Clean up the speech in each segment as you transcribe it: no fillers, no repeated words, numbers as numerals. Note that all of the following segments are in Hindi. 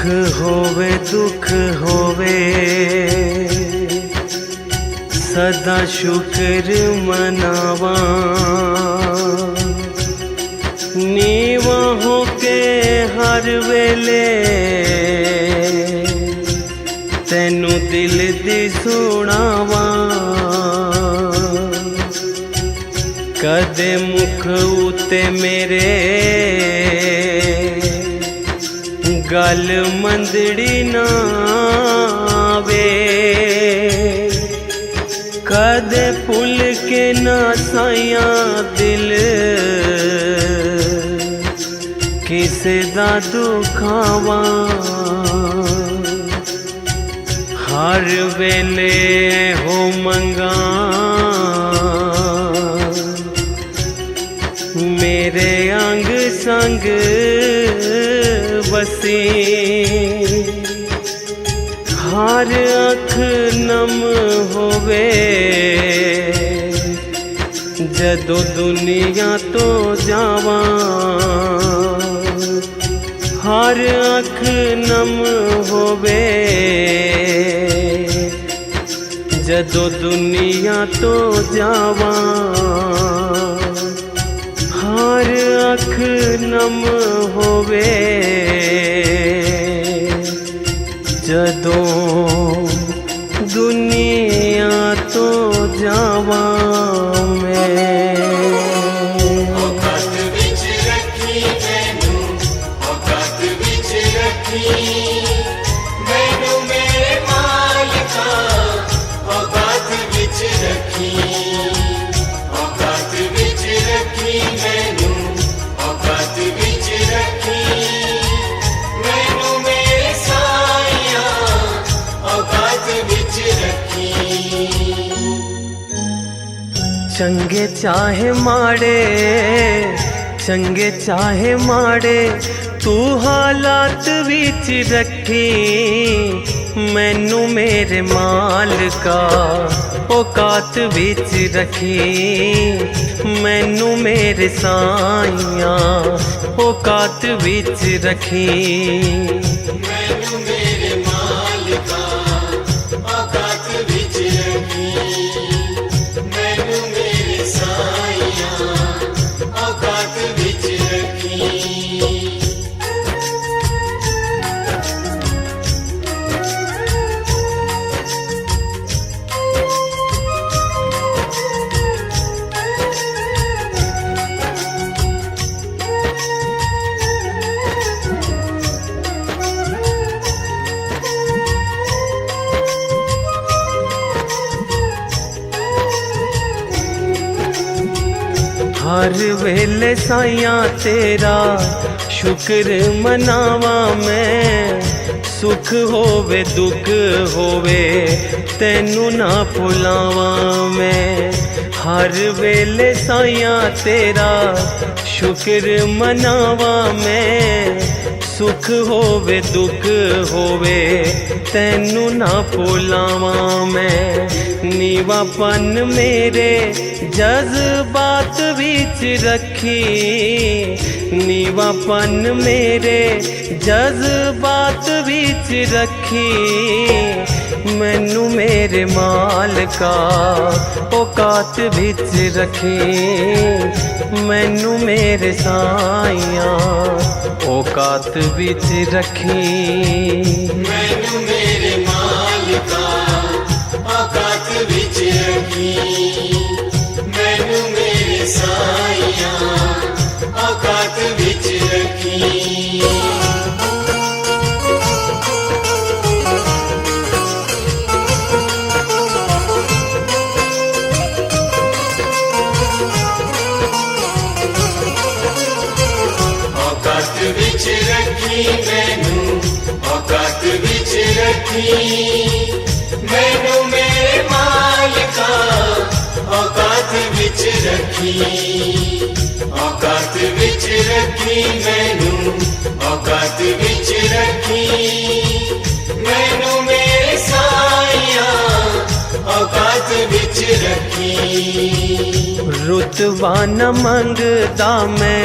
होवे दुख होवे सदा शुक्र मनावा। नीवा होके हर वेले तेनू दिल दी सुनावा। कदे मुख उते मेरे गल मंदड़ी ना आवे। कदे भुल के ना साया दिल किसे दा दुखावा। हर वेले हो मंगा मेरे अंग संग बसी। हर अख नम होवे जदों दुनिया तो जावा। हर अख नम होवे जदों दुनिया तो जावा। हर अख नम होवे जदों दुनिया तो जावा। मैं औकात विच रखी मैनू, औकात विच रखी मैनू मेरे मालिका। औकात विच रखी, औकात विच रखी मैनू, औकात विच रखी मैनू मेरे साईया। औकात विच रखी। चंगे चाहे माड़े, चंगे चाहे माड़े तू हालात विच रखी मैनू मेरे मालिका। औकात विच रखी मैनू मेरे साईया। औकात विच रखी मैनू मेरे मालिका। औकात विच रखी मैनू मेरे साईया। औकात विच रखी। हर वेले साइया तेरा शुक्र मनावा मैं। सुख होवे दुख होवे तेनू ना भुलावा मैं। हर वेले साइया तेरा शुक्र मनावा मैं। सुख होवे दुख होवे तेनू ना भुलावा मैं। नीवापन मेरे जज्बात विच रखी। नीवापन मेरे जज्बात विच रखी मैनू मेरे मालिका। औकात विच रखी मैनू मेरे साईया। औकात विच रखी मैनू मेरे मालिका। औकात विच रखी मैनू मेरे साईया। औकात विच रखी। औकात विच रखी मैनू, औकात विच रखी मैनू मेरे मालिका। औकात विच रखी, औकात विच रखी मैनू। औकात विच रखी मैनू मेरे साईया। औकात विच रखी। रुतबा न मंगदा मैं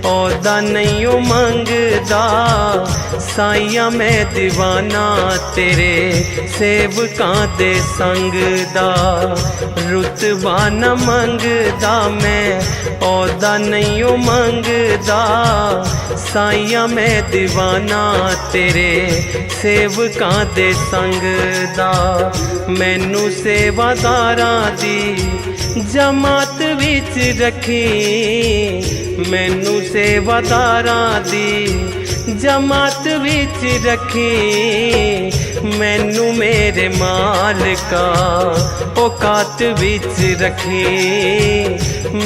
औदा नहीं ओ मंगदा साइया मैं दीवाना तेरे सेवकां दे संग दा। रुतबा न मंगदा मैं औदा नहीं ओ मंगदा साइया मैं दीवाना तेरे सेवकां दे संग दा। मैनू सेवादारां दी जमात विच रखी, मैनू सेवादारां दी जमात विच रखी। मैनू मेरे मालिका औकात विच रखी,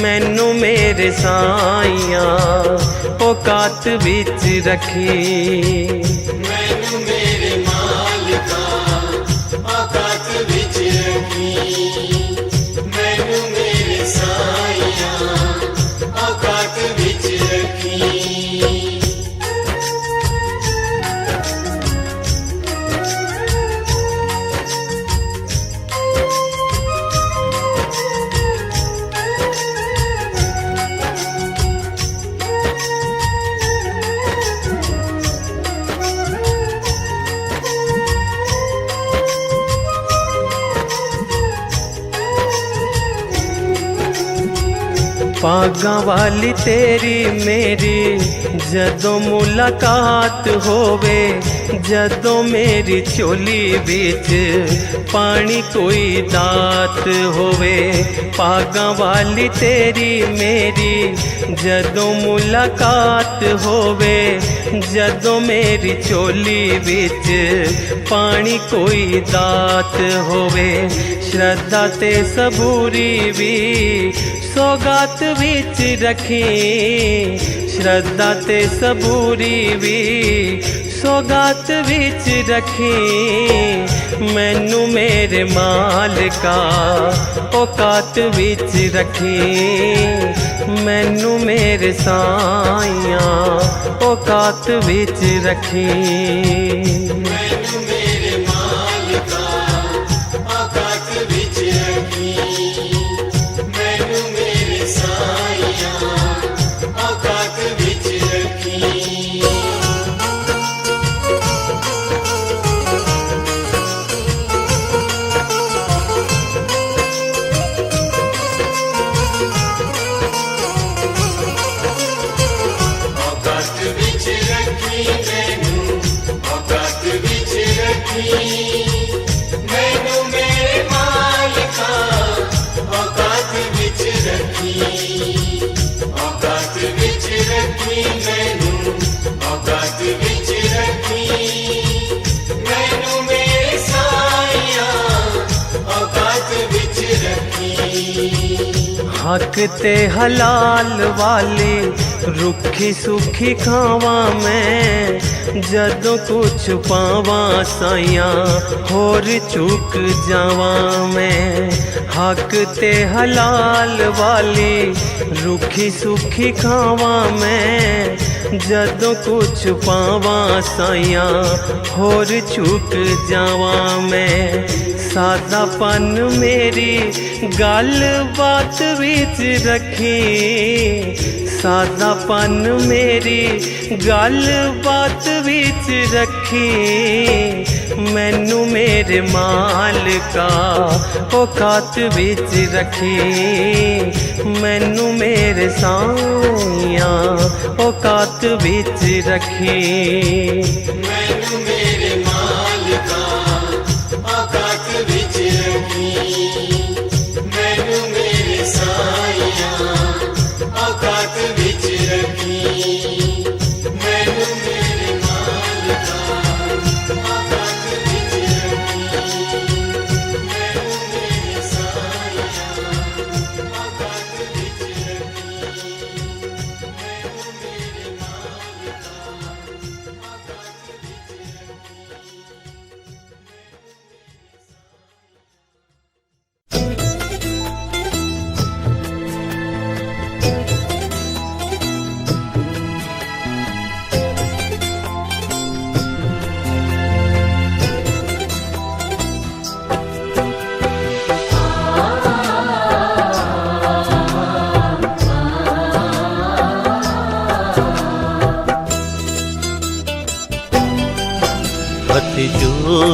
मैनू मेरे साइया औकात विच रखी। मैनू मेरे मालिका औकात विच रखी, मैनू मेरे साइया औकात विच रखी। पागां वाली तेरी मेरी जदों मुलाकात होवे, जदों मेरी चोली बिच पानी कोई दात होवे। पागां वाली तेरी मेरी जदों मुलाकात होवे, जदों मेरी चोली बिच पानी कोई दात होवे। श्रद्धा ते सबूरी भी सौगात विच रखी, श्रद्धा ते सबूरी भी सौगात विच रखी। मैनू मेरे मालिका औकात विच रखी, मैनू मेरे साइया औकात विच रखी। मैनू मेरे मालिका औकात विच रखी, मैनू मेरे साइया औकात विच रखी। औकात विच रखी, मैनू औकात विच रखी, मैनू मेरे मालिका औकात विच रखी, औकात विच रखी, मैनू औकात विच रखी, मैनू मेरे साइया औकात विच रखी। हक ते हलाल वाली रुखी सुखी खावा मैं, जदों कुछ पावा साइया होर चुक जावा मैं। हक ते हलाल वाली रुखी सुखी खावा मैं, जदों कुछ पावा साइया होर चुक जावा मैं। सादापन मेरी गल बात विच रखी, सादापन मेरी गल बात विच रखी। मैनू मेरे मालिका औकात विच रखी, मैनू मेरे साइया औकात विच रखी। मैनू मेरे मालिका औकात विच रखी, मैनू मेरे साइया औकात विच रखी।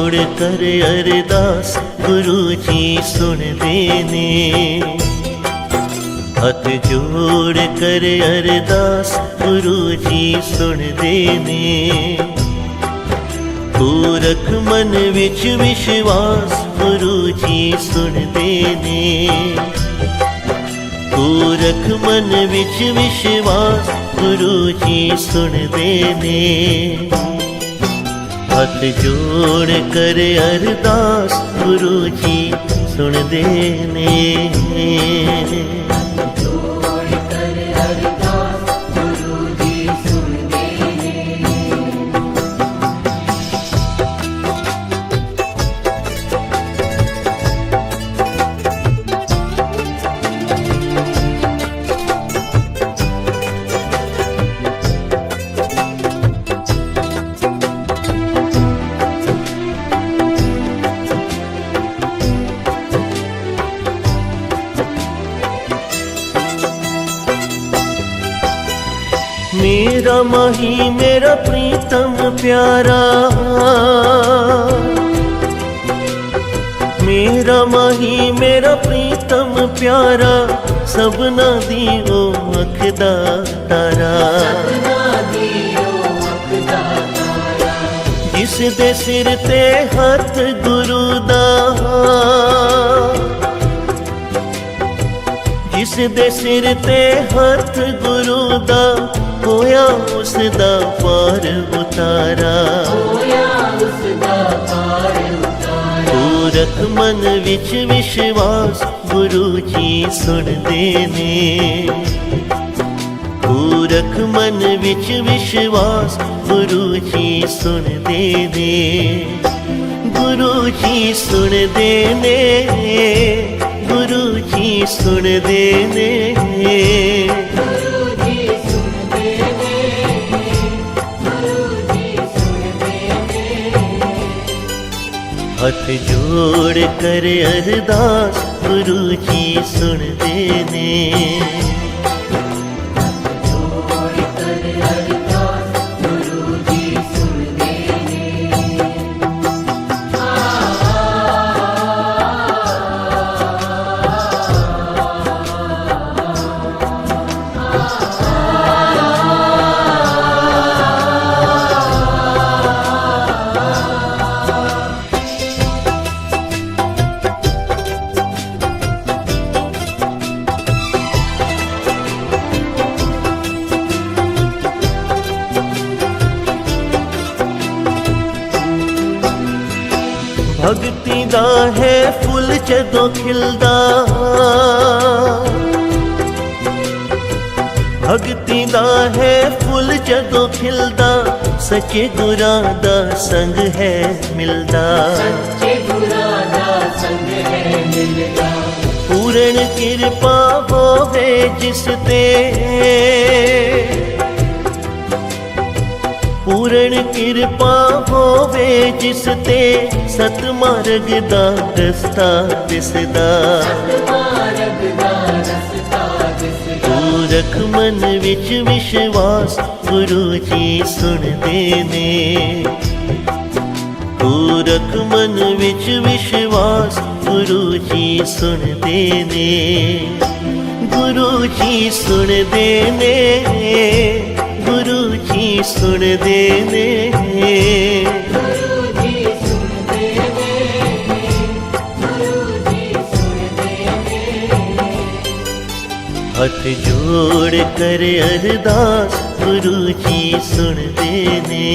जोड़ कर अरदास गुरु जी सुनदे ने। हथ जोड़ कर अरदास गुरु जी सुनदे ने। पूरख मन विच विश्वास गुरु जी सुनदे ने। पूरख मन विच विश्वास गुरु जी सुनदे ने। हथ जोड़ कर अरदास गुरु जी सुनदे ने। मेरा माही मेरा प्रीतम प्यारा, मेरा माही मेरा प्रीतम प्यारा, सबना दी ओ अख दा तारा। जिस दे सिर ते हथ गुरु दा, जिस दे सिर ते हथ गुरु दा, होया उसदा पार उतारा। पूरख मन विच विश्वास गुरु जी सुनदे ने। पूरख मन विच विश्वास गुरु जी सुनदे ने। गुरु जी सुनदे ने। गुरु जी सुनदे ने। हथ जोड़ कर अरदास गुरु जी सुनदे ने। भगती दा है फुल जदों खिलदा, भगती दा है फुल जदों खिलदा, सच्चे गुरां दा संग है मिलदा। पूर्ण कृपा होवे जिस ते, पूर्ण कृपा होवे जिस ते, सतमार्ग दा रस्ता दिसदा। पूरख मन विच विश्वास गुरु जी सुनदे ने। पूरख मन विच विश्वास गुरु जी सुनदे ने। गुरु जी सुनदे ने। गुरु जी सुनदे ने। हथ जोड़ कर अरदास गुरु जी सुनदे ने।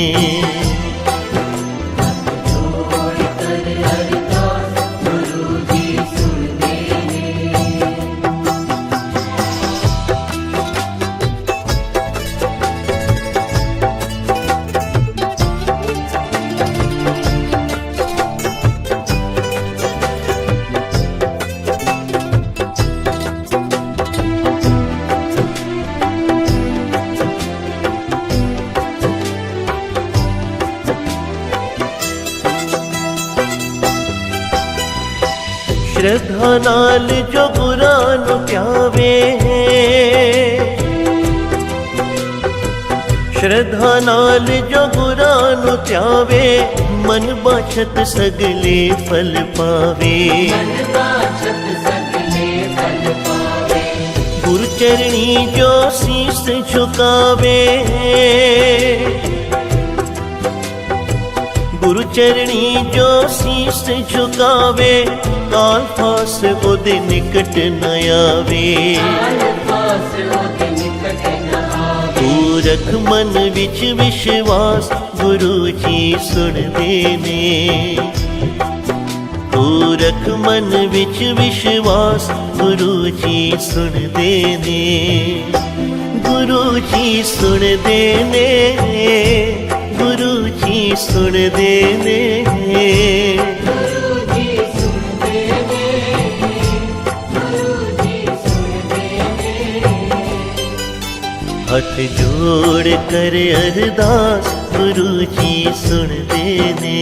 श्रद्धा नाल जो गुरां नूं प्यावे, श्रद्धा नाल जो गुरां नूं प्यावे, मन बाछत सगले फल पावे। गुरु चरणी जो शीस झुकावे, गुरु चरणी जो शीस झुकावे, काल फास ओदे निकट न आवे। तू रख मन विच विश्वास, गुरु जी सुनदे ने। तू रख मन विच विश्वास, गुरु जी सुनदे ने। गुरु जी सुनदे ने, गुरु जी सुनदे ने। हथ जोड़ कर अरदास, गुरु जी सुनदे ने।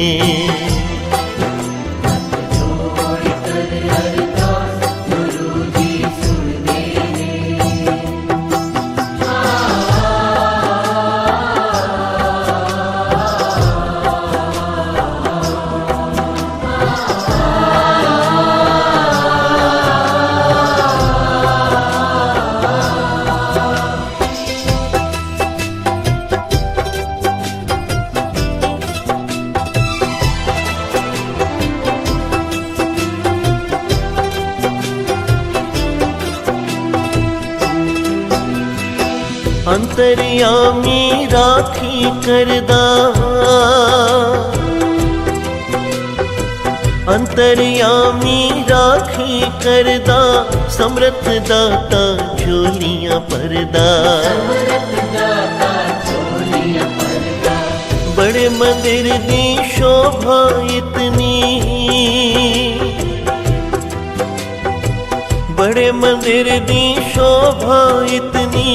अंतर्यामी राखी करदा, अंतर्यामी राखी करदा, समर्थ दाता झोलियां भरदा। बड़े मंदिर दी शोभा इतनी, बड़े मंदिर दी शोभा इतनी,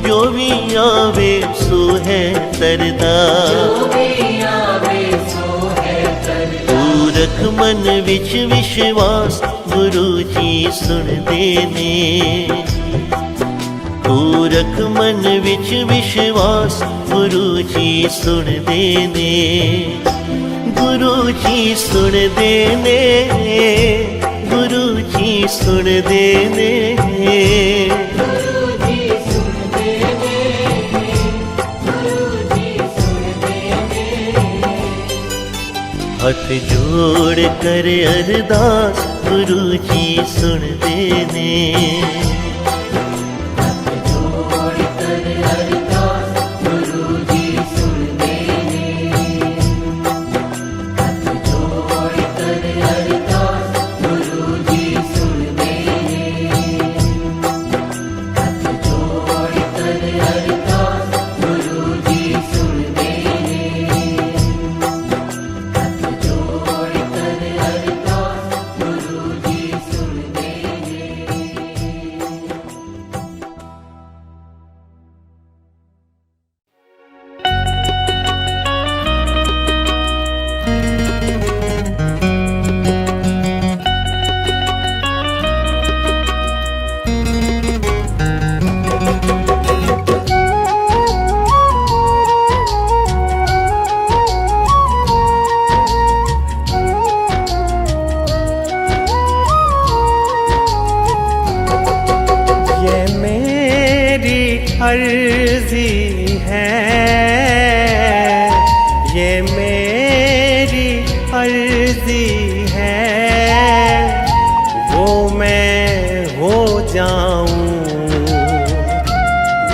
जो भी आवे सो है तरदा। तू रख मन विच विश्वास, गुरु जी सुनदे ने। तू रख मन विच विश्वास, गुरु जी सुनदे ने। गुरु जी सुनदे ने, गुरु जी सुनदे ने। हथ जोड़ कर अरदास, गुरु जी सुनदे ने। अर्जी है, ये मेरी अर्जी है, वो मैं हो जाऊं,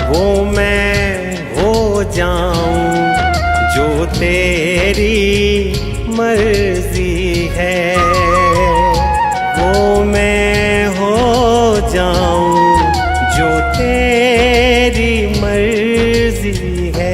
वो मैं हो जाऊं, जो तेरी मर्जी है, वो मैं हो जाऊं, जो तेरी मर्जी है।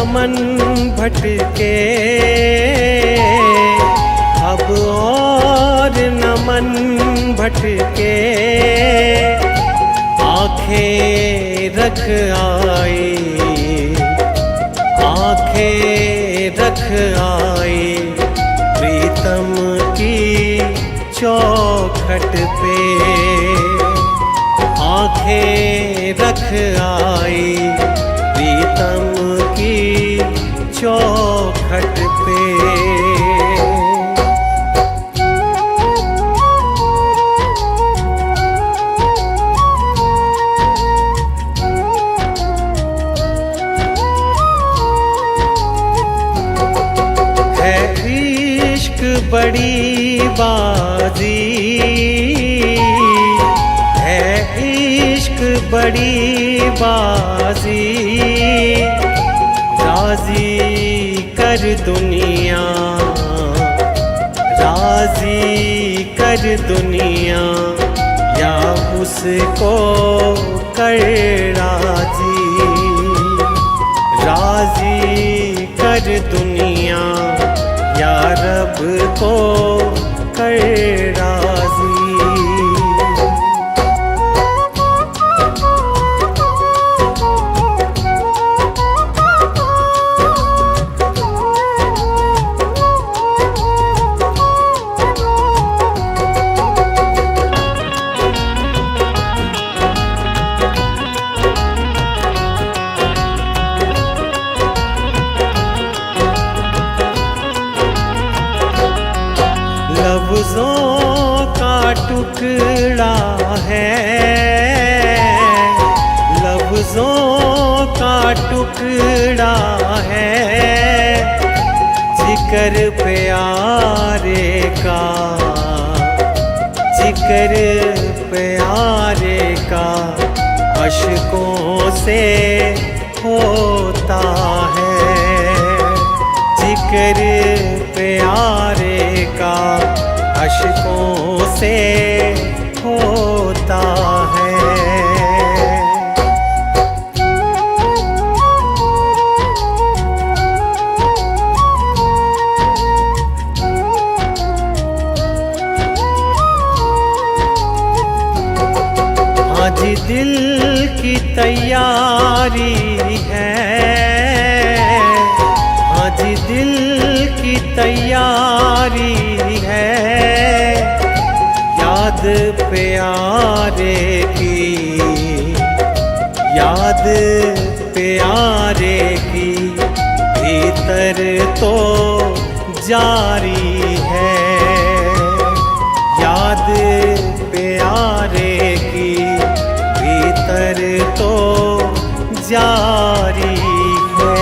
मन भटके, अब और न मन भटके, आंखें रख आई, आंखें रख आई प्रीतम की चौखट पे, आंखें रख आई प्रीतम की चौखट पे। है इश्क बड़ी बाजी, है इश्क बड़ी बाजी, राजी कर दुनिया, राजी कर दुनिया, या उसको कर राजी, राजी कर दुनिया, या रब को कर राजी। लफ्ज़ों का टुकड़ा है, लफ्ज़ों का टुकड़ा है, जिक्र प्यारे का, जिक्र प्यारे का अश्कों से होता है, जिक्र प्यारे का अश्कों से होता है। आज दिल की तैयारी है, आज दिल की तैयारी है, याद प्यारे की, याद प्यारे की भीतर तो जारी है, याद प्यारे की भीतर तो जारी है।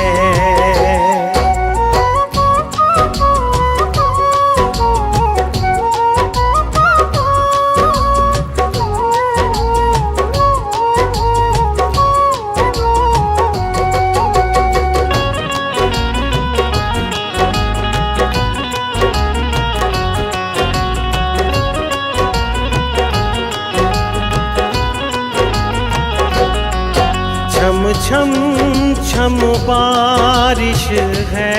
छम छम छम बारिश है,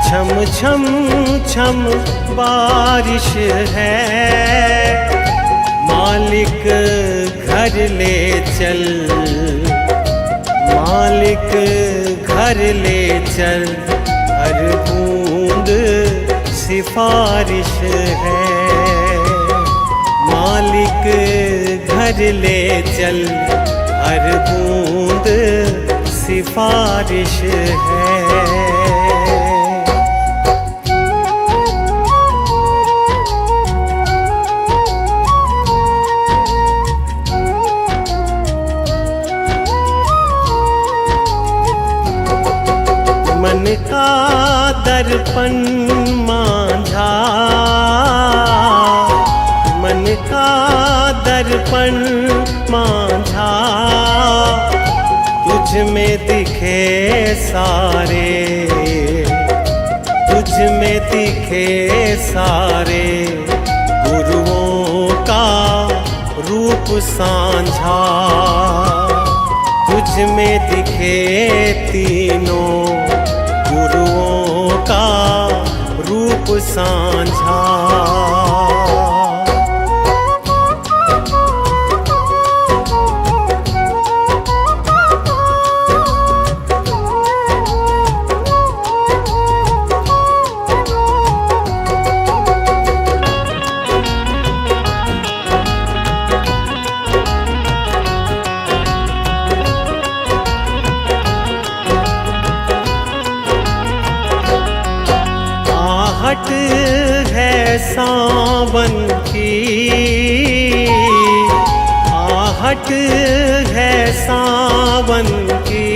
छम छम छम बारिश है, मालिक घर ले चल, मालिक घर ले चल, हर बूंद सिफारिश है, मालिक घर ले चल, हर बूंद सिफारिश है। मन का दर्पण मांझा, मन का दर्पण मांझा, तुझ में दिखे सारे, तुझ में दिखे सारे, गुरुओं का रूप सांझा, तुझ में दिखे तीनों गुरुओं का रूप सांझा। आहट है सावन की, आहट है सावन की,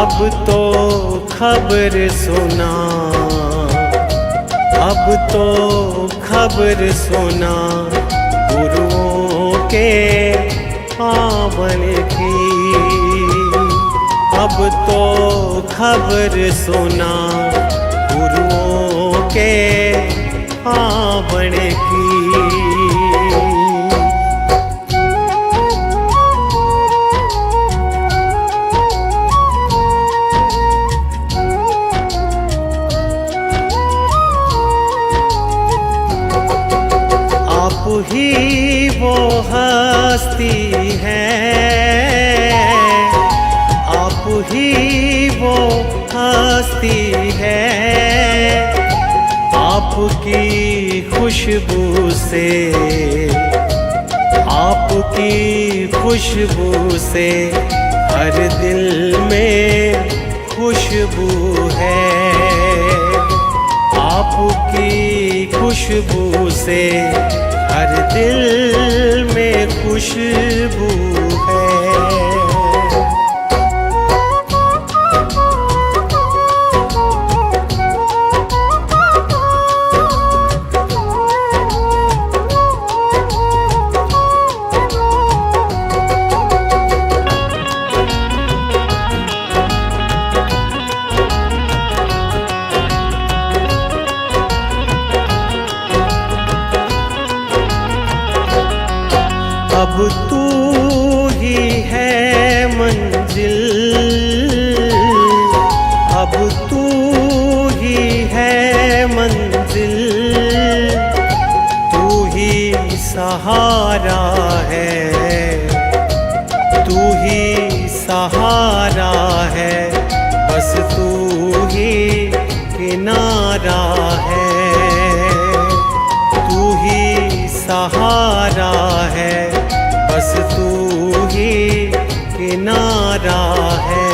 अब तो खबर सुना, अब तो खबर सुना गुरुओं के पावन की। अब तो खबर सुना गुरुओं के पावन की। आप ही वो हस्ती है, आप ही वो हस्ती है, आपकी खुशबू से, आपकी खुशबू से हर दिल में खुशबू है, आपकी खुशबू से हर दिल में खुशबू है। अब तू ही है मंजिल, अब तू ही है मंजिल, तू ही सहारा है, तू ही सहारा है, बस तू ही किनारा है, तू ही सहारा है, बस तू ही किनारा है,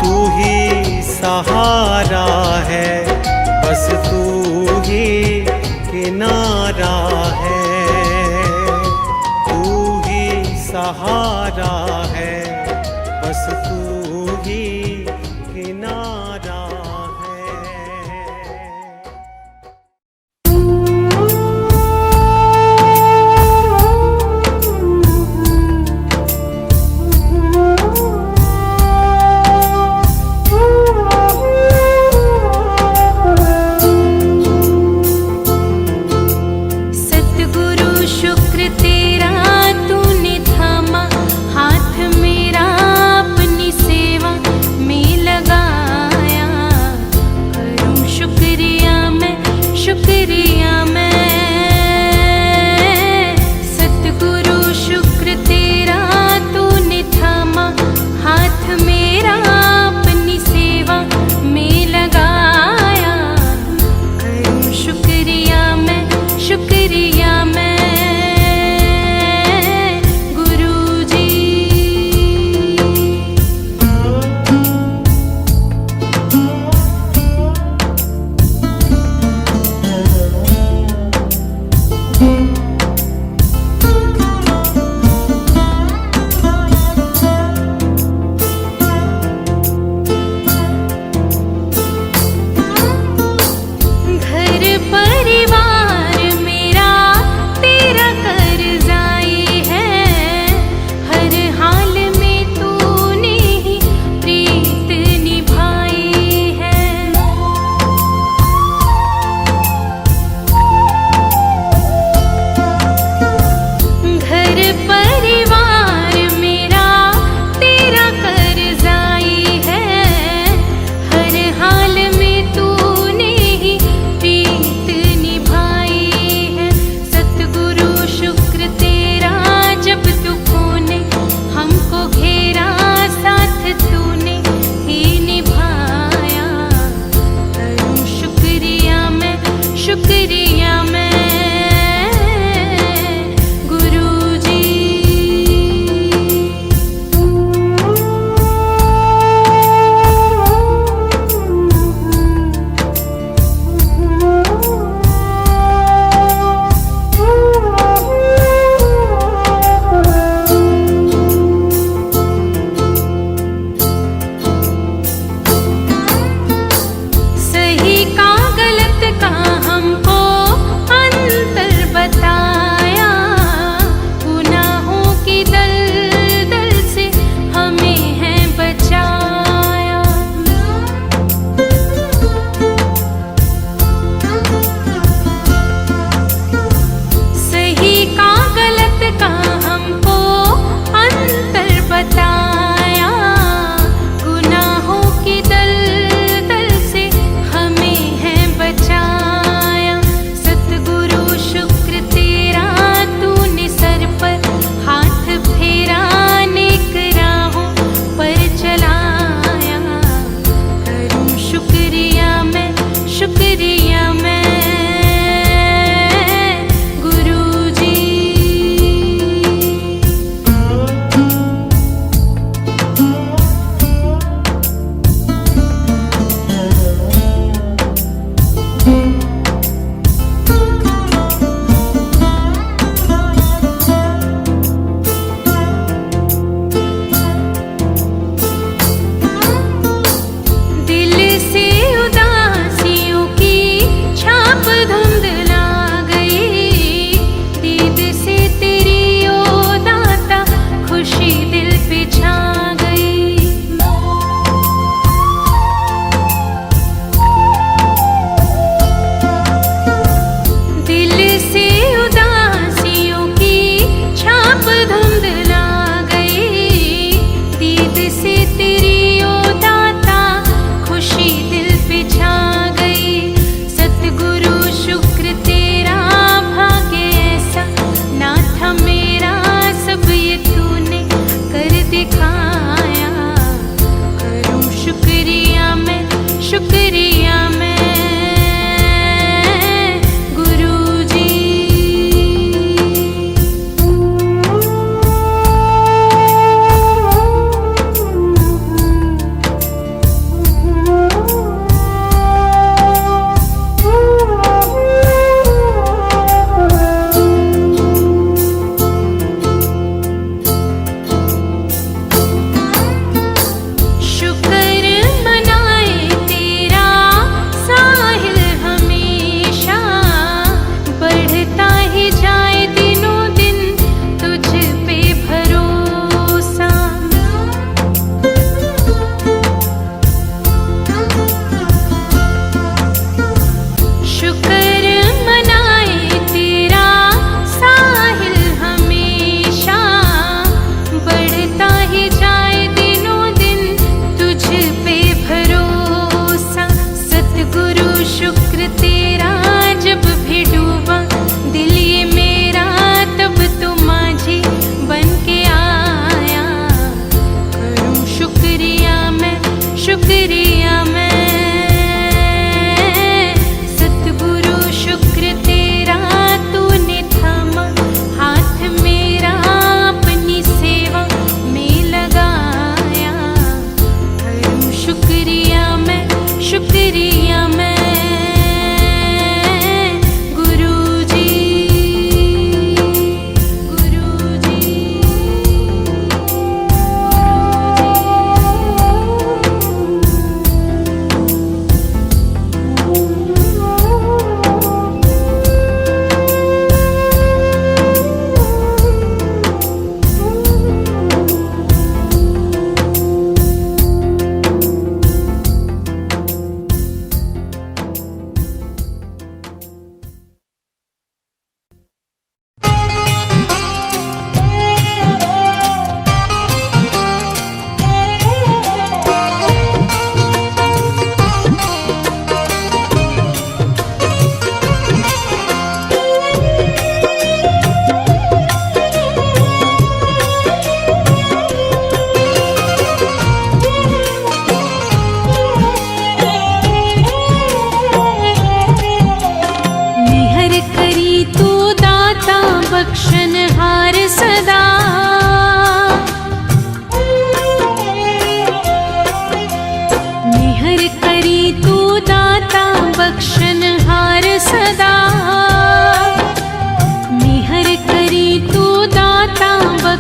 तू ही सहारा है, बस तू ही किनारा है, तू ही सहारा है, बस तू ही किनारा है। सतगुरु शुक्र तेरा तूने थामा,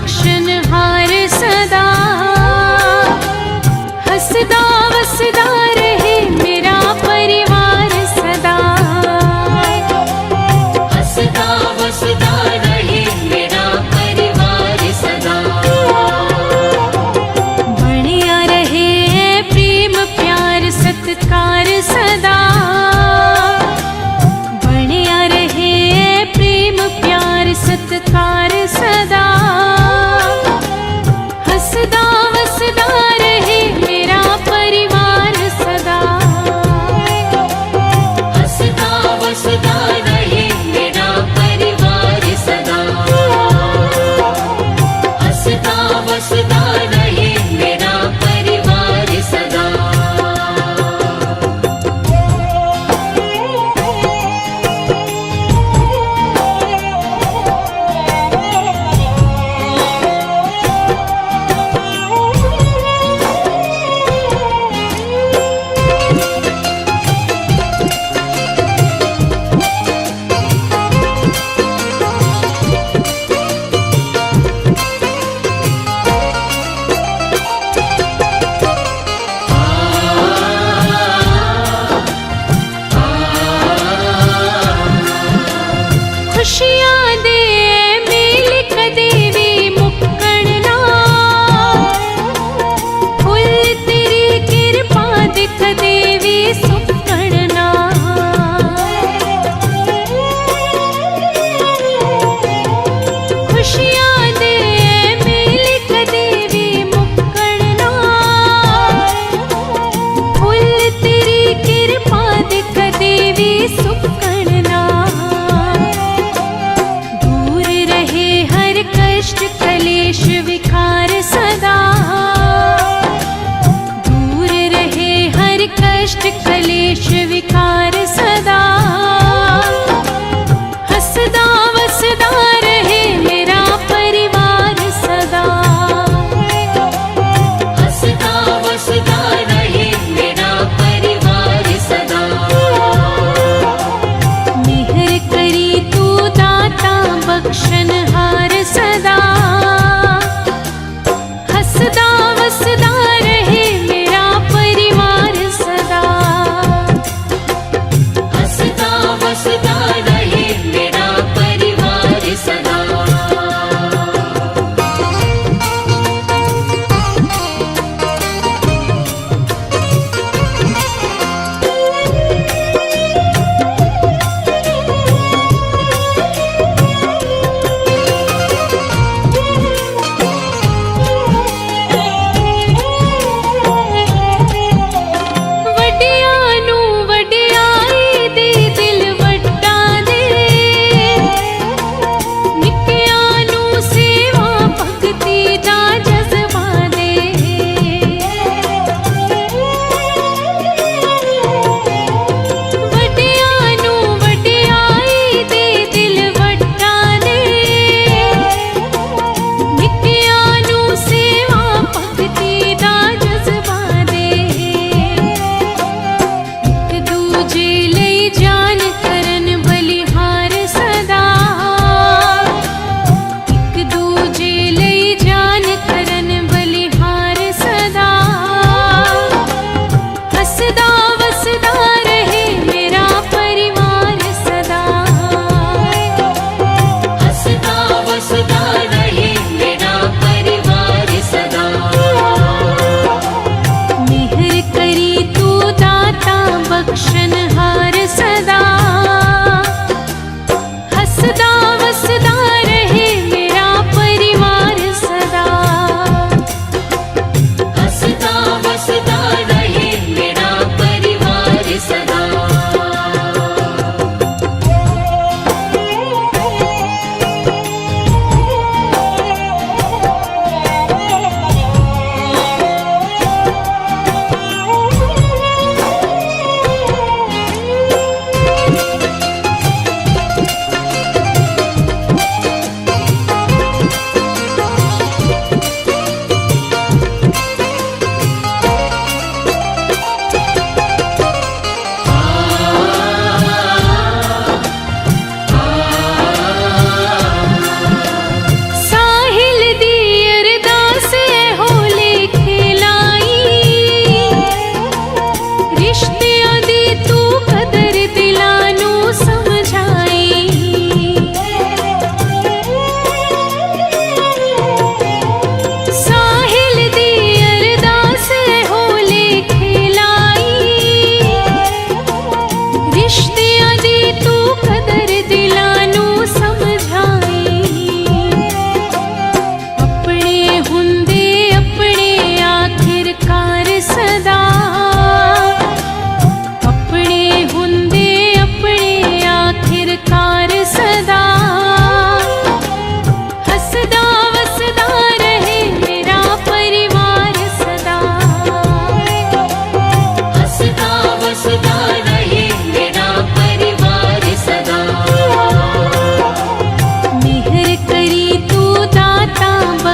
बख्शनहार सदा, हंसदा वसदा रहे मेरा परिवार सदा, हंसदा वसदा रहे मेरा परिवार सदा। बढ़िया रहे प्रेम प्यार सत्कार सदा, बढ़िया रहे प्रेम प्यार सत्कार सदा।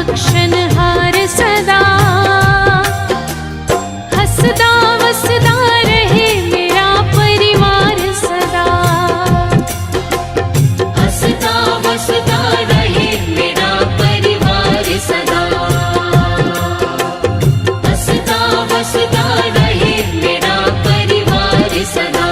बख्शनहार सदा। हंसदा वसदा रहे मेरा परिवार सदा। हंसता वसता रहे मेरा परिवार सदा। हंसता वसता रहे मेरा परिवार सदा।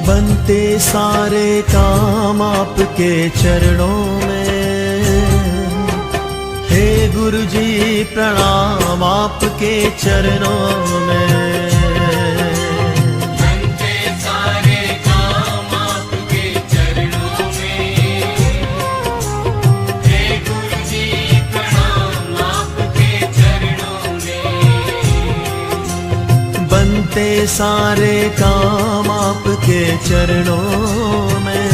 बनते सारे काम आपके चरणों में। हे गुरु जी प्रणाम आपके चरणों में। बनते सारे काम आपके चरणों में। हे गुरु जी प्रणाम आपके चरणों में। बनते सारे काम आपके चरणों में।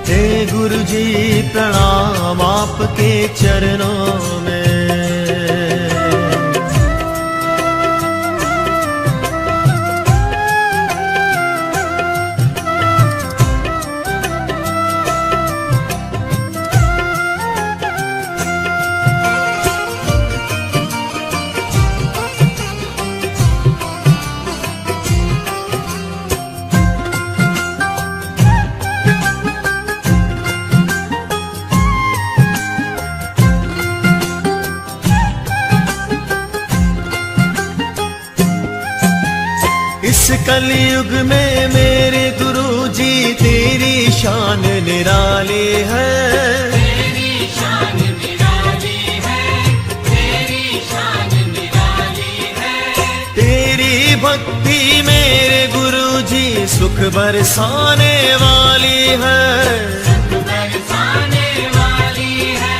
हे गुरु जी प्रणाम आपके चरणों में। इस कलयुग में मेरे गुरु जी तेरी शान निराली है। तेरी शान निराली है। तेरी शान निराली है। तेरी भक्ति मेरे गुरु जी सुख बरसाने वाली है। सुख बरसाने वाली है।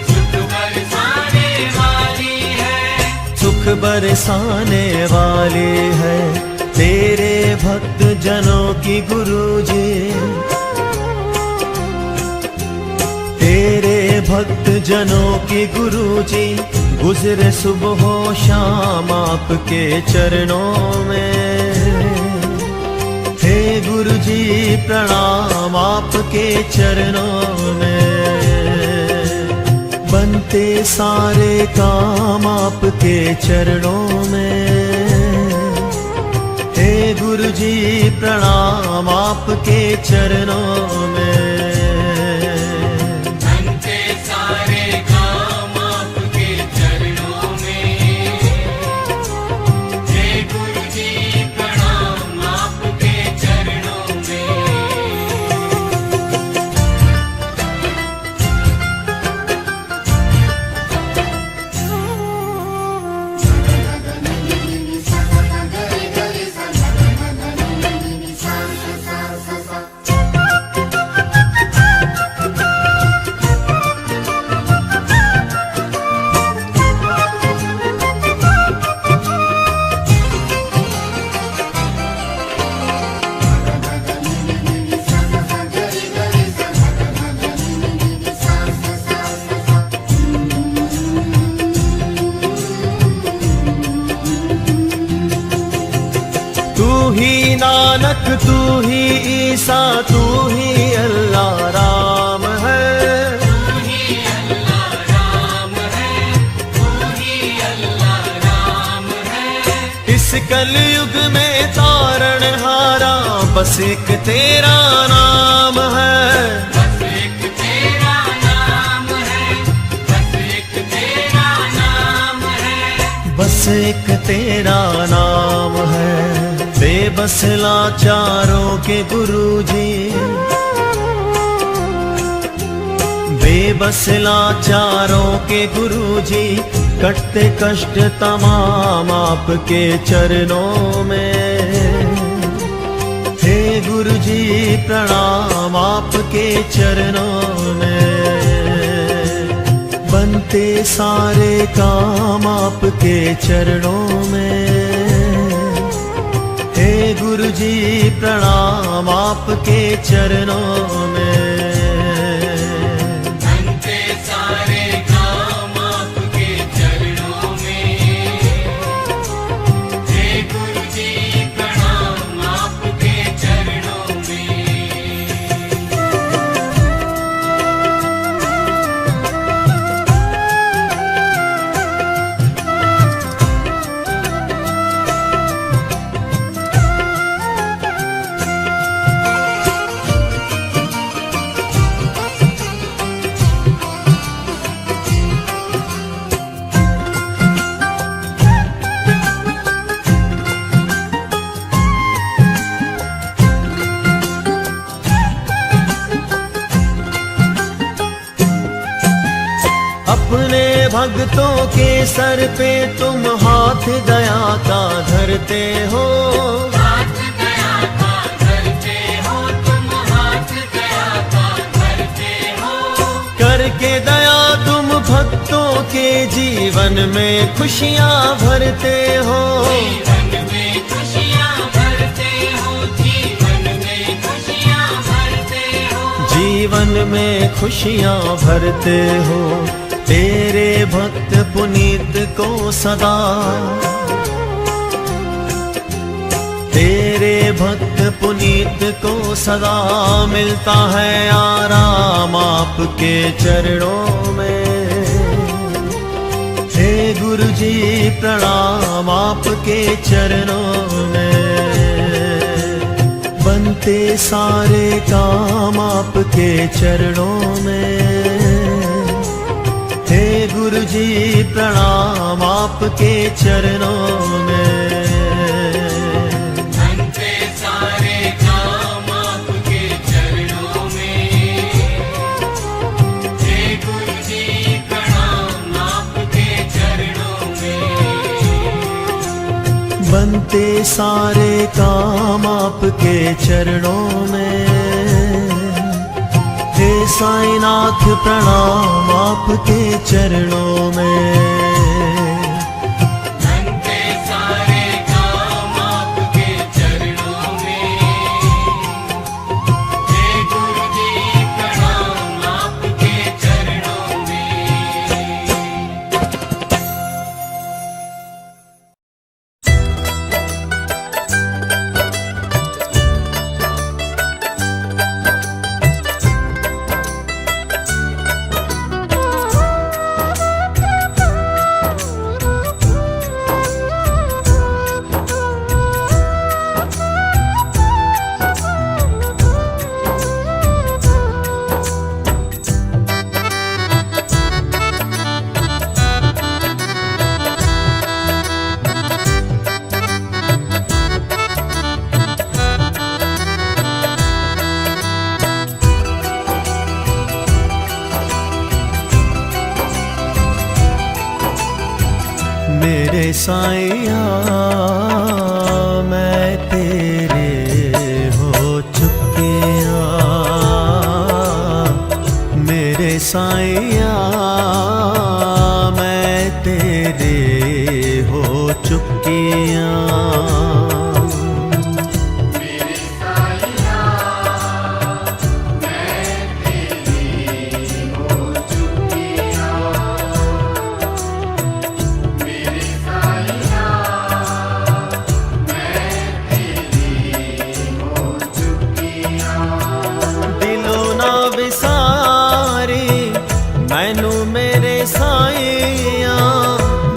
सुख बरसाने वाली है। सुख बरसाने वाली है। तेरे भक्त जनों की गुरु जी। तेरे भक्त जनों की गुरु जी गुजरे सुबह हो शाम आपके चरणों में। हे गुरु जी प्रणाम आपके चरणों में। बनते सारे काम आपके चरणों में। हे गुरु जी प्रणाम आपके चरणों में। बनते सारे काम आपके चरणों में। हे गुरु जी प्रणाम आपके चरणों में। नानक तू ही ईसा तू ही अल्लाह राम है। तू ही अल्लाह राम है। तू ही अल्लाह राम है। इस कलयुग में तारण हारा बस एक तेरा नाम है। बस एक तेरा नाम है। बस एक तेरा नाम है। बस एक तेरा नाम है। बेबस लाचारों के गुरु जी। बेबस लाचारों के गुरुजी कटते कष्ट तमाम आपके चरणों में। हे गुरुजी प्रणाम आपके चरणों में, बनते सारे काम आपके चरणों में। हे गुरुजी प्रणाम आपके चरणों में। बनते सारे काम आपके चरणों में। हे गुरु जी प्रणाम आपके चरणों में। अपने भक्तों के सर पे तुम हाथ दया का धरते हो। हाथ दया का धरते हो तुम, हाथ दया का धरते हो। करके दया तुम भक्तों के जीवन में खुशियाँ भरते हो। जीवन में खुशियाँ भरते हो, जीवन में खुशियाँ भरते हो। जीवन में खुशियाँ भरते हो। तेरे भक्त पुनीत को सदा, तेरे भक्त पुनीत को सदा मिलता है आराम आपके चरणों में। हे गुरुजी प्रणाम आपके चरणों में। बनते सारे काम आपके चरणों में। हे गुरुजी प्रणाम आपके चरणों में। बनते सारे काम आपके चरणों में। हे गुरु जी प्रणाम आपके चरणों में। बनते सारे काम आपके चरणों में। हे साईनाथ प्रणाम आपके चरणों में। बनते सारे काम आपके चरणों में। हे गुरु जी प्रणाम आपके चरणों में। मेरे साईया मैं तेरे हो चुकिया। मेरे साईया मैं तेरे हो चुकिया। मैनू मेरे साईया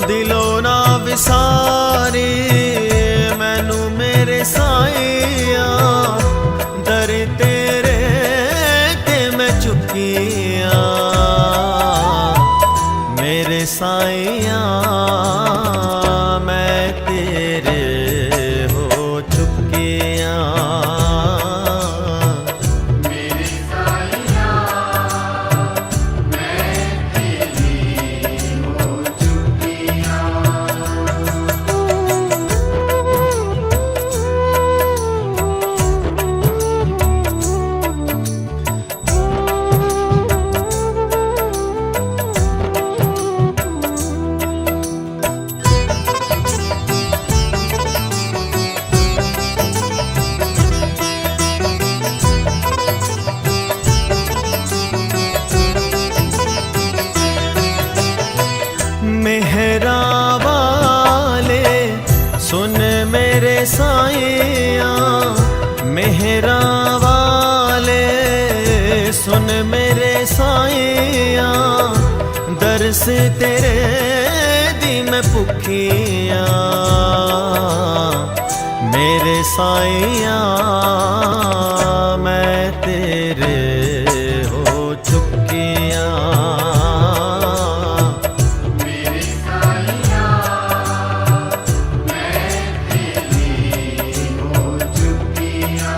दिलों ना विसारी। मैनू मेरे साईया दर तेरे ते मैं चुकिया। मेरे साईया मैं तेरे हो चुकिया। साईया मेहरा वाले, सुन मेरे साईया दरस तेरे दी मैं भुखिया। मेरे साईया मैं तेरे हो चुकिया। मेरे साईया मैं तेरी हो चुकिया।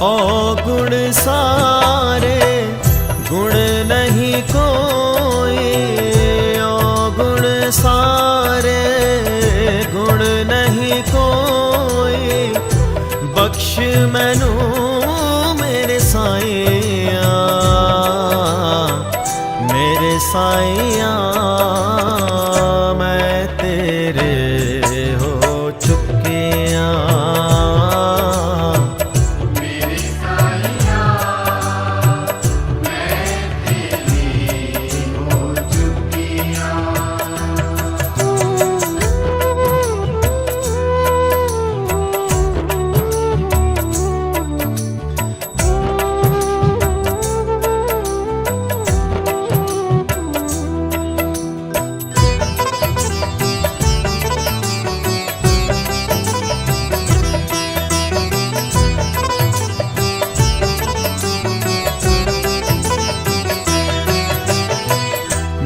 ओ गुण सारे गुण नहीं कोई, ओ गुण सारे गुण नहीं कोई, बख्श मैनू मेरे साईया। मेरे साईया मैं तेरे हो चुकिया। मेरे साईया मैं तेरी हो चुकिया।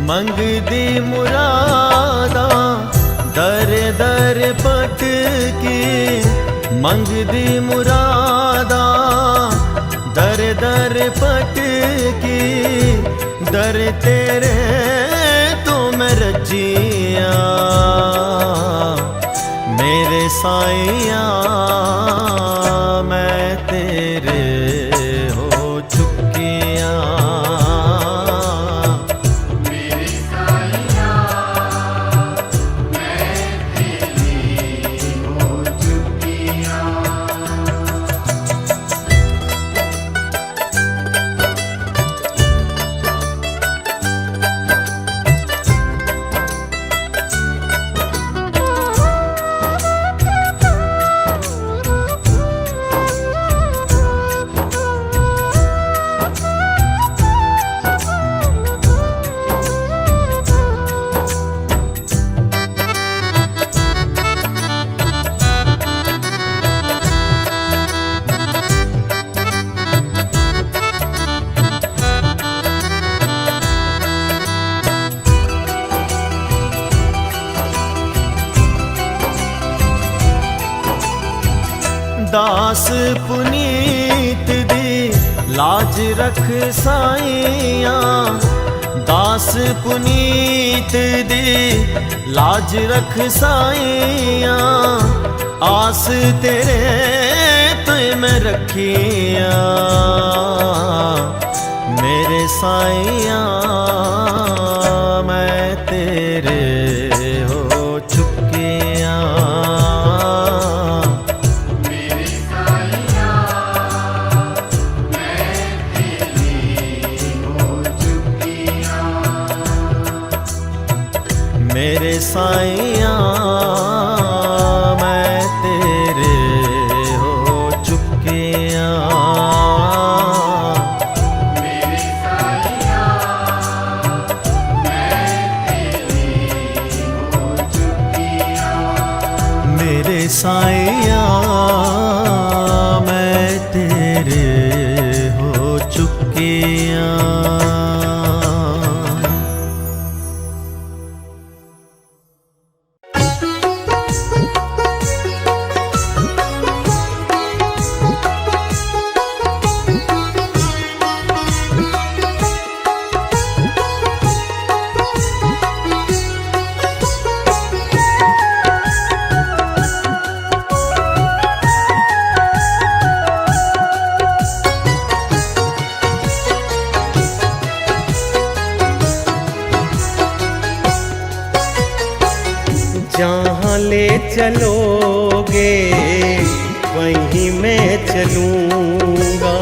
मंगदी मुरादा दर दर पटकी, मंगदी मुरादा दर दर पटकी, दर तेरे तो मैं रजिया। मेरे साईया मैं तेरे हो चुकिया। मेरे साईया मैं तेरी हो चुकिया। दास पुनीत दी लाज रख साईया। दास पुनीत दी लाज रख साईया। आस तेरे तो मैं रखिया। मेरे साईया मैं तेरे हो चुकिया। मेरे साईया मैं तेरी हो चुकिया। मेरे साईया मैं तेरे हो चुकिया। मेरे साईया मैं तेरी हो चुकिया। मेरे साईया मैं तेरे हो चुकिया। ले चलोगे वहीं मैं चलूँगा,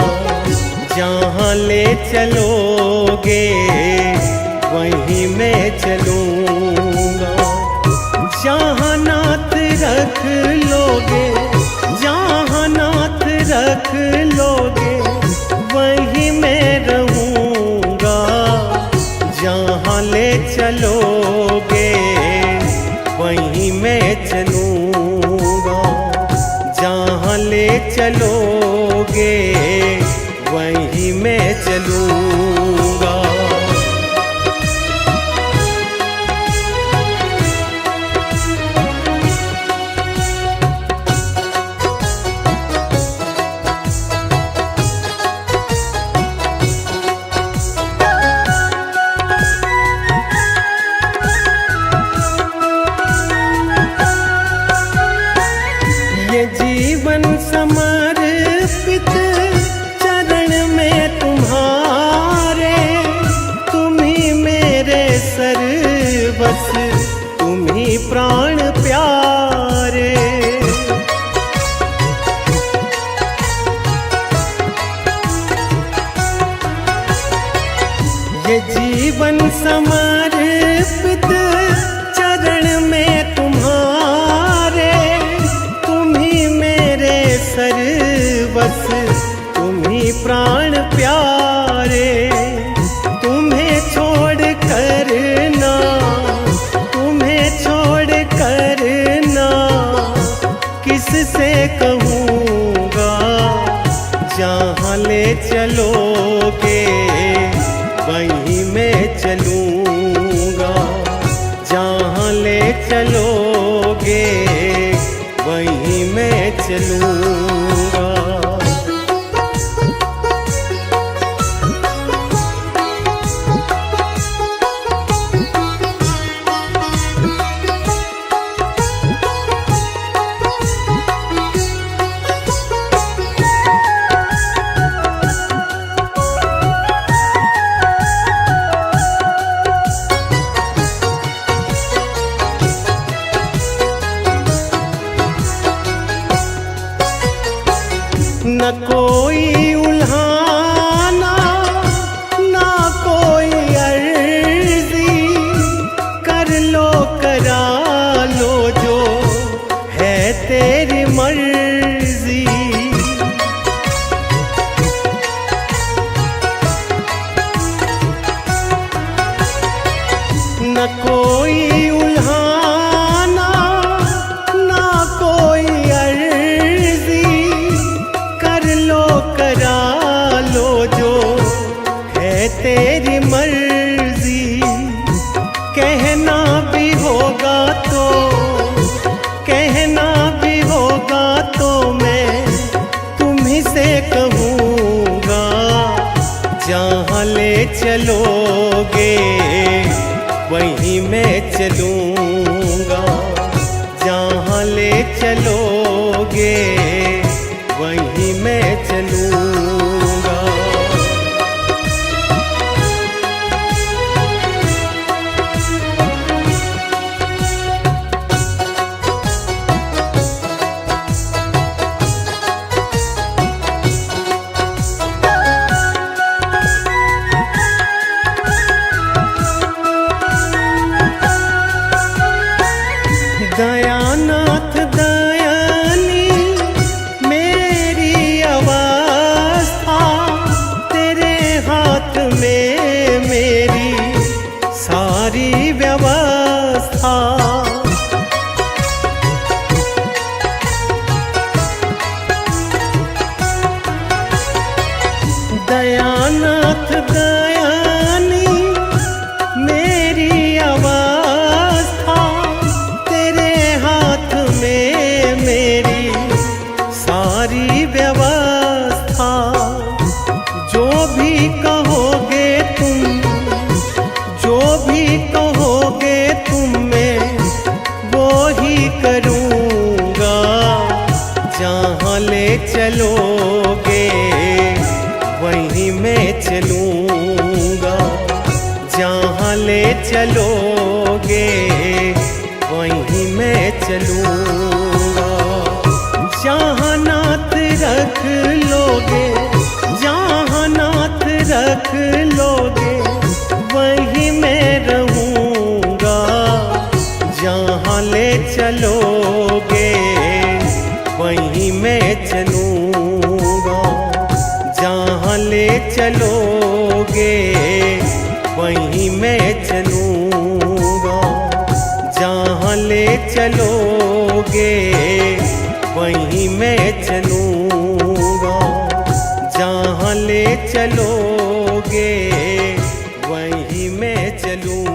जहाँ ले चलोगे वहीं मैं चलूँगा। जहाँ नाथ रख लोगे, जहाँ नाथ रख लोगे वहीं मैं रहूँगा, जहाँ ले चलोगे वहीं मैं चलूँगा, जहाँ ले चलोगे वहीं मैं चलूँगा। ये जीवन समर्पित चरण में तुम्हारे, तुम ही मेरे सर्वस, तुम ही प्राण प्यारे। ये जीवन समर्पित चरण में तुम्हारे, सर्वस तुम ही प्राण प्यारे। तुम्हें छोड़ कर ना, तुम्हें छोड़ कर ना किससे कहूँगा, जहाँ ले चलोगे वहीं मैं चलूँगा, जहाँ ले चलोगे वहीं मैं चलूँगा। न कोई उल्हाना, ना कोई अर्जी, कर लो करा लो जो है तेरी मर्जी। न कोई उल्हाना, ना कोई करा लो जो है तेरी मर्जी। कहना भी होगा तो, कहना भी होगा तो मैं तुम्हीं से कहूँगा, जहाँ ले चलोगे वहीं मैं चलूँगा, जहाँ ले चलोगे वहीं मैं चलूँगा। दयानाथ दयानी मेरी अवस्था, तेरे हाथ में मेरी सारी व्यवस्था। दयानाथ दयानी मेरी अवस्था, तेरे हाथ में मेरी सारी व्यवस्था। जो भी कहोगे तुम, जो भी कहोगे तुम, मैं चलूँगा। जहाँ नाथ रख लोगे, जहाँ नाथ रख लोगे, वहीं मैं रहूँगा। जहाँ ले चलोगे वहीं मैं चलूँगा। जहाँ ले चलोगे वहीं मैं चलूँगा। जहाँ ले चलोगे वहीं मैं चलूँगा। जहाँ ले चलोगे वहीं मैं चलूँगा।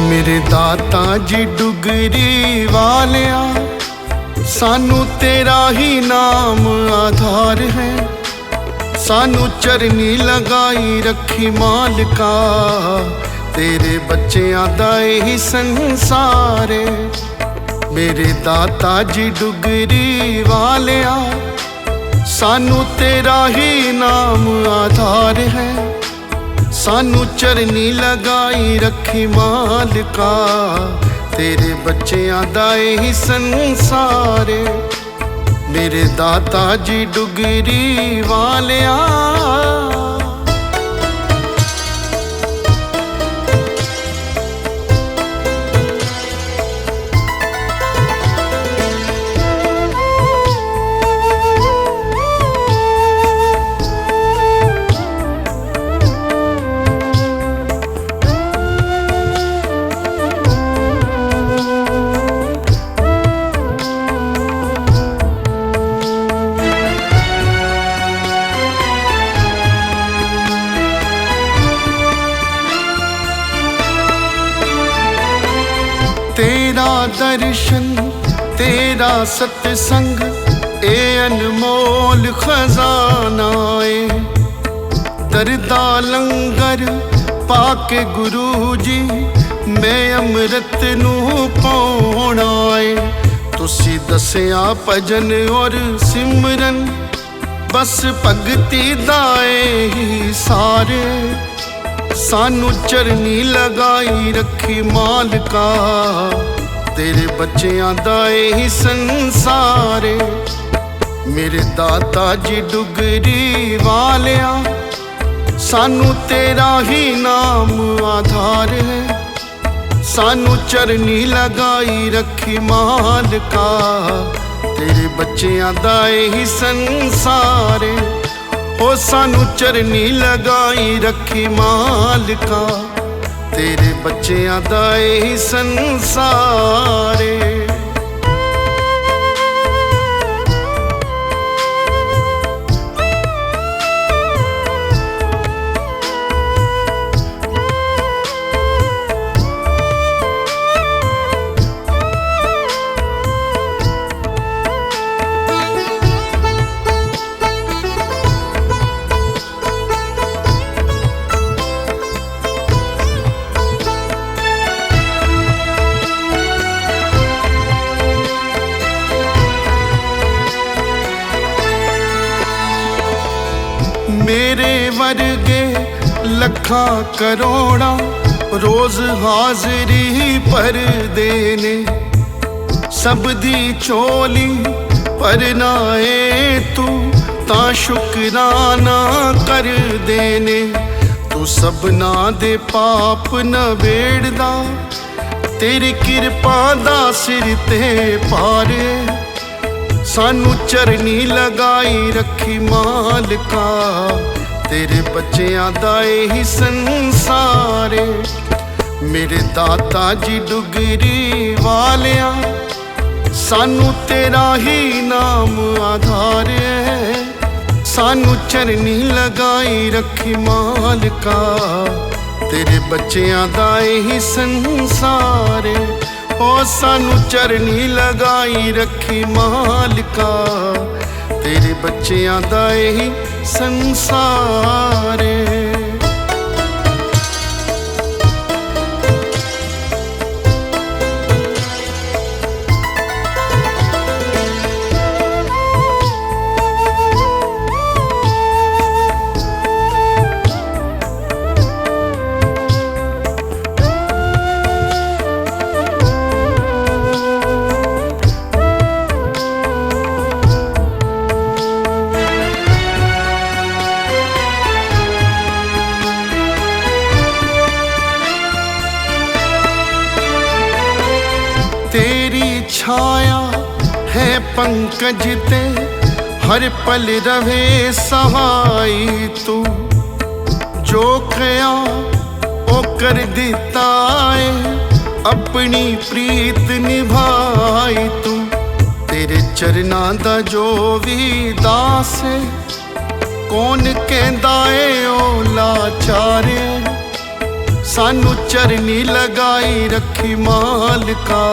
मेरे दाता जी डुगरी वालिया, सानू तेरा ही नाम आधार है। सानू चरनी लगाई रखी मालिका, तेरे बच्चियां दा ही संसार है। मेरे दाता जी डुगरी वालिया, सानू तेरा ही नाम आधार है। सानू चरनी लगाई रखी मालिका, तेरे बच्चियां दा ही संसार। मेरे दाता जी डुगरी वालिया। तेरा दर्शन तेरा सत्संग ए अनमोल खजाना है। दरदा लंगर पाके गुरु जी, मैं अमृत नू पाउणा है। तुसी दसिया भजन और सिमरन, बस भगती दाए ही सारे। सानू चरनी लगाई रखी मालिका, तेरे बच्चियां दा ही संसार। मेरे दाता जी डुगरी वालिया, सानू तेरा ही नाम आधार है। सानू चरनी लगाई रखी मालिका, तेरे बच्चियां दा ही संसार। ओ सानू चरनी लगाई रखी मालिका, तेरे बच्चियां दा ही संसार। मेरे वर्गे लखा करोड़ा रोज हाजरी पर देने, सब दी चोली पर नाए तू ता शुकराना कर देने। तू सबना दे पाप न बेड़दा, तेरी कृपा दा सिर ते पारे। सानू चरनी लगाई रखी मालिका, तेरे बच्चियां दा ही संसार। मेरे दाता जी डुगरी वालिया, सानू तेरा ही नाम आधार है। सानू चरनी लगाई रखी मालका, तेरे बच्चियां दा ही संसार है। ओ सानू चरनी लगाई रखी मालका, तेरे बच्चियां दा ही संसार है। तेरी छाया है पंकज ते, हर पल रहे सहाय तू। जो कया ओ कर दिता है, अपनी प्रीत निभाई तू। तेरे चरना दा जो भी दास है, कौन कहंदा है ओ लाचार है। सानू चरनी लगाई रखी मालका,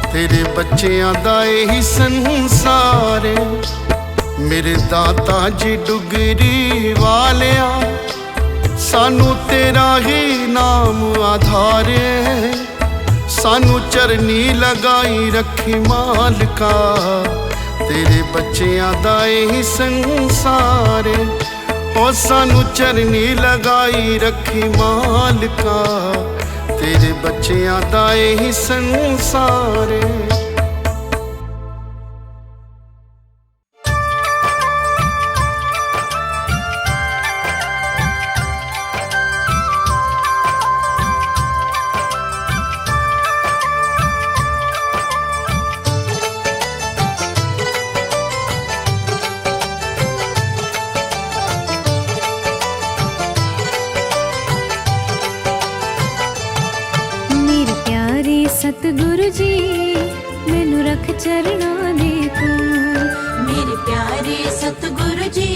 तेरे बच्चियां दा ही संसार है। मेरे दाता जी डुगरी वालिया, सानू तेरा ही नाम आधार है। सानू चरनी लगाई रखी मालका, तेरे बच्चियां दा ही संसार है। ओ सानू चरनी लगाई रखी मालका, तेरे बच्चियां दा ही संसार है। सतगुरु जी मैनू रख चरना दे कोल। मेरे प्यारे सतगुरु जी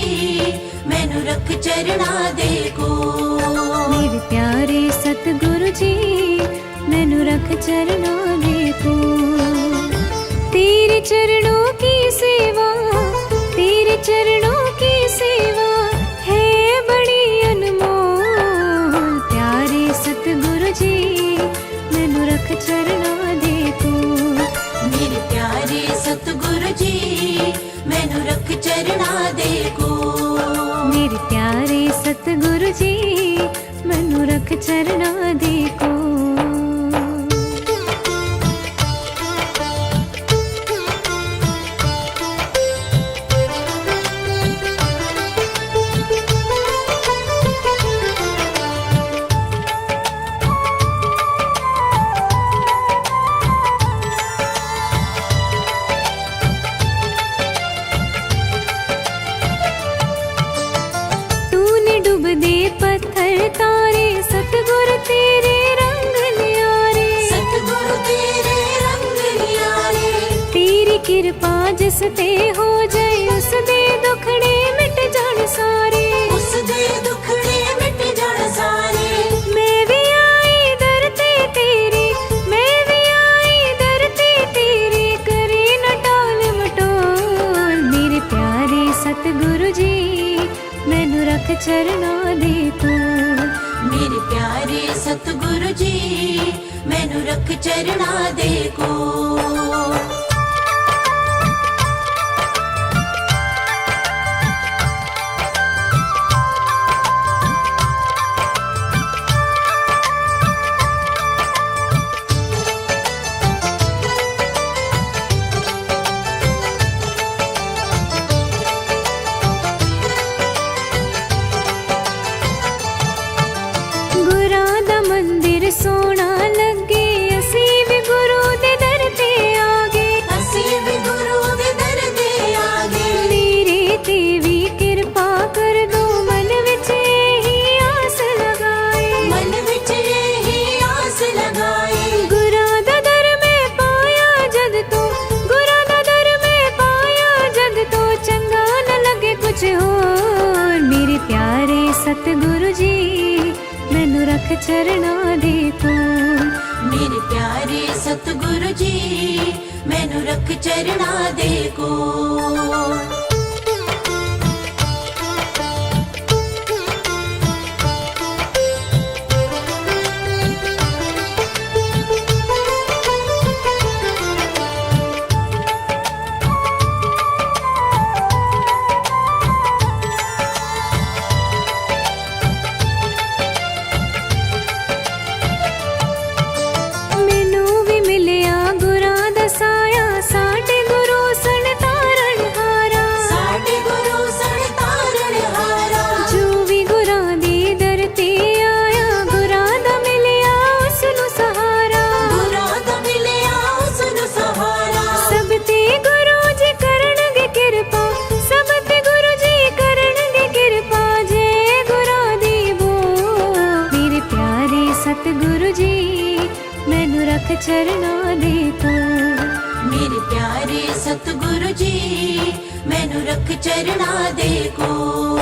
मैनू रख चरना दे कोल। मेरे प्यारे सतगुरु जी मैनू रख चरना दे कोल। तेरे चरणों की सेवा, तेरे चरणों की सेवा है बड़ी अनमोल। प्यारे सतगुरु जी मैनू रख चरना दे कोल। मेरे प्यारे सतगुरु जी मैनू रख चरना दे कोल। मेरे प्यारे सतगुरु जी मैनू रख चरना दे कोल। तारे सतगुरु तेरे रंग न्यारे, सतगुरु तेरे रंग न्यारे। तेरी कृपा जिस ते हो जाए, उस दे दुखड़े मिट जान सारे। उस दे दुखड़े मिट जान सारे। मैं भी आई दर ते तेरे, मैं भी आई दर ते तेरे, करे न टाल मटोल। मेरे प्यारे सतगुरु जी मैनू रख चरना दे कोल। मेरे प्यारे सतगुरु जी मैनू रख चरना दे कोल। सोना लगे असी भी गुरु दे दर ते आ गए। प्यारे सतगुरु जी मैनू रख चरना दे कोल। मेरे प्यारे सतगुरु जी मैनू रख चरना दे कोल। मैनू भी मिलिया गुरां दा साया, साडे गुरु सन तारण हारा। साडे गुरु सन तारण हारा। जो भी गुरां दी दर ते आया, गुरां दा मिलिया उसनू सहारा। गुरां दा मिलिया उसनू सहारा। सब ते गुरु जी करनगे किरपा, सब ते गुरु जी करनगे किरपा। जय गुरां दी बोल। मेरे प्यारे सतगुरु जी मैनू रख चरना दे कोल। मेरे प्यारे सतगुरु जी मैनू रख चरना दे कोल।